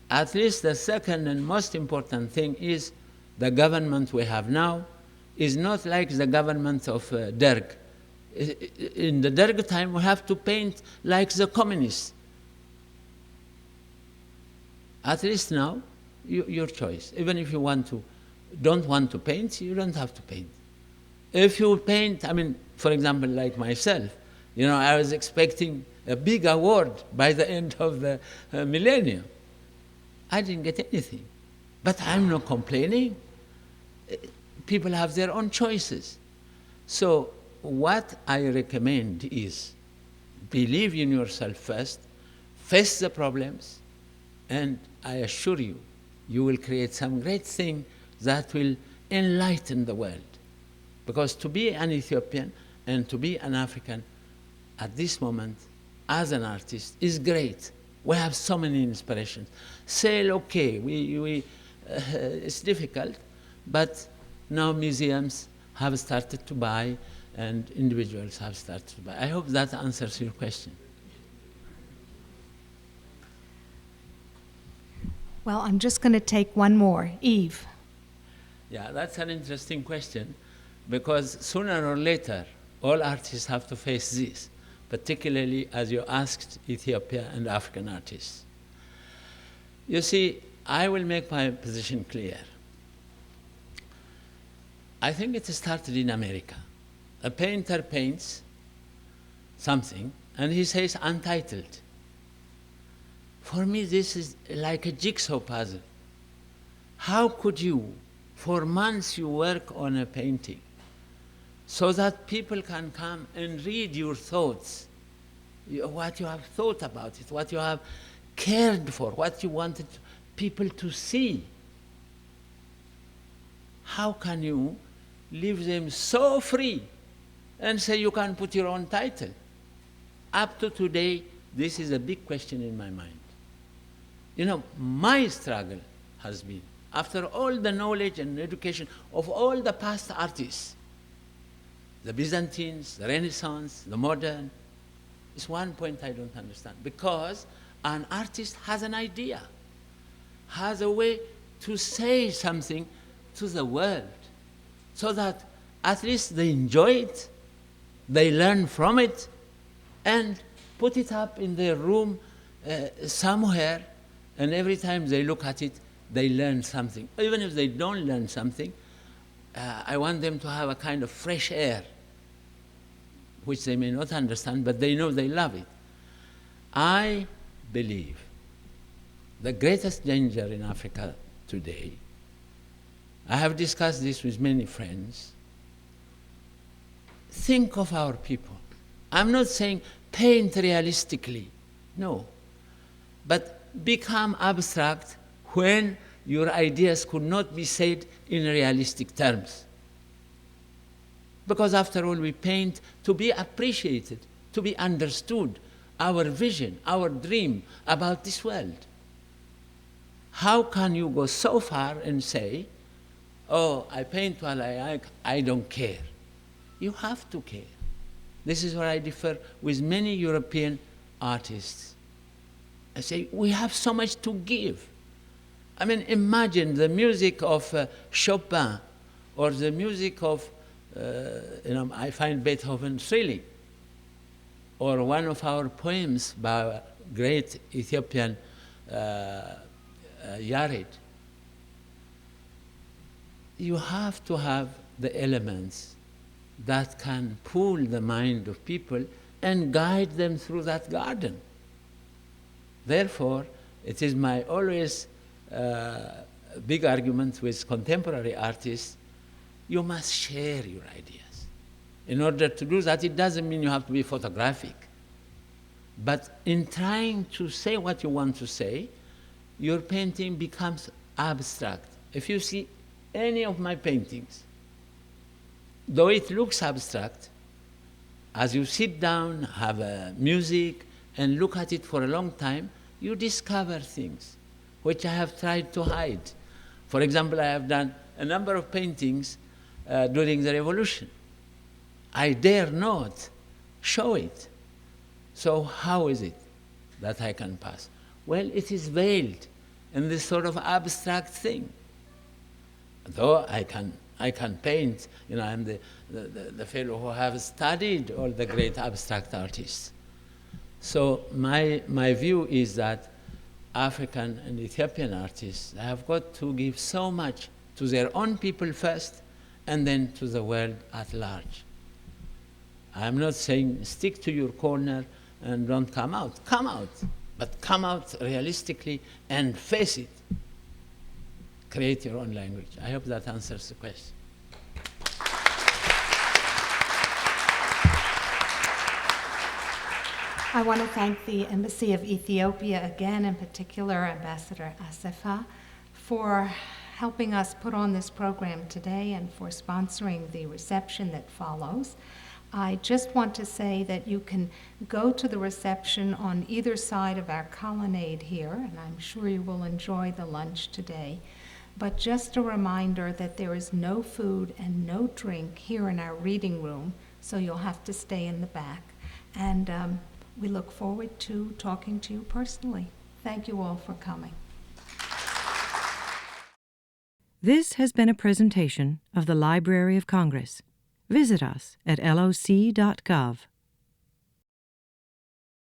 At least the second and most important thing is the government we have now is not like the government of Derg. In the Derg time, we have to paint like the communists. At least now, your choice. Even if you don't want to paint, you don't have to paint. If you paint, for example, like myself, I was expecting a big award by the end of the millennium. I didn't get anything. But I'm not complaining. People have their own choices. So what I recommend is believe in yourself first, face the problems, and I assure you, you will create some great thing that will enlighten the world. Because to be an Ethiopian and to be an African at this moment as an artist is great. We have so many inspirations. Sale, okay, it's difficult, but now museums have started to buy and individuals have started to buy. I hope that answers your question. Well, I'm just going to take one more. Eve. Yeah, that's an interesting question, because sooner or later, all artists have to face this, particularly as you asked Ethiopia and African artists. You see, I will make my position clear. I think it started in America. A painter paints something, and he says untitled. For me, this is like a jigsaw puzzle. How could you, for months you work on a painting, so that people can come and read your thoughts, what you have thought about it, what you have cared for, what you wanted people to see. How can you leave them so free and say you can put your own title? Up to today, this is a big question in my mind. You know, my struggle has been, after all the knowledge and education of all the past artists, the Byzantines, the Renaissance, the modern, is one point I don't understand. Because an artist has an idea, has a way to say something to the world, so that at least they enjoy it, they learn from it, and put it up in their room somewhere, and every time they look at it, they learn something. Even if they don't learn something, I want them to have a kind of fresh air, which they may not understand, but they know they love it. I believe the greatest danger in Africa today, I have discussed this with many friends, think of our people. I'm not saying paint realistically, no, but become abstract when your ideas could not be said in realistic terms. Because after all, we paint to be appreciated, to be understood, our vision, our dream about this world. How can you go so far and say, oh, I paint while I don't care? You have to care. This is where I differ with many European artists. I say, we have so much to give. I mean, imagine the music of Chopin or the music of, I find Beethoven thrilling, or one of our poems by a great Ethiopian Yared. You have to have the elements that can pull the mind of people and guide them through that garden. Therefore, it is my always big argument with contemporary artists, you must share your ideas. In order to do that, it doesn't mean you have to be photographic. But in trying to say what you want to say, your painting becomes abstract. If you see any of my paintings, though it looks abstract, as you sit down, have music, and look at it for a long time, you discover things which I have tried to hide. For example, I have done a number of paintings during the revolution. I dare not show it. So how is it that I can pass? Well, it is veiled in this sort of abstract thing. Though I can paint, I'm the fellow who have studied all the great abstract artists. So my view is that African and Ethiopian artists have got to give so much to their own people first, and then to the world at large. I'm not saying stick to your corner and don't come out. Come out, but come out realistically and face it. create your own language. I hope that answers the question. I want to thank the Embassy of Ethiopia again, in particular Ambassador Asefa, for helping us put on this program today and for sponsoring the reception that follows. I just want to say that you can go to the reception on either side of our colonnade here, and I'm sure you will enjoy the lunch today. But just a reminder that there is no food and no drink here in our reading room, so you'll have to stay in the back. And we look forward to talking to you personally. Thank you all for coming. This has been a presentation of the Library of Congress. Visit us at loc.gov.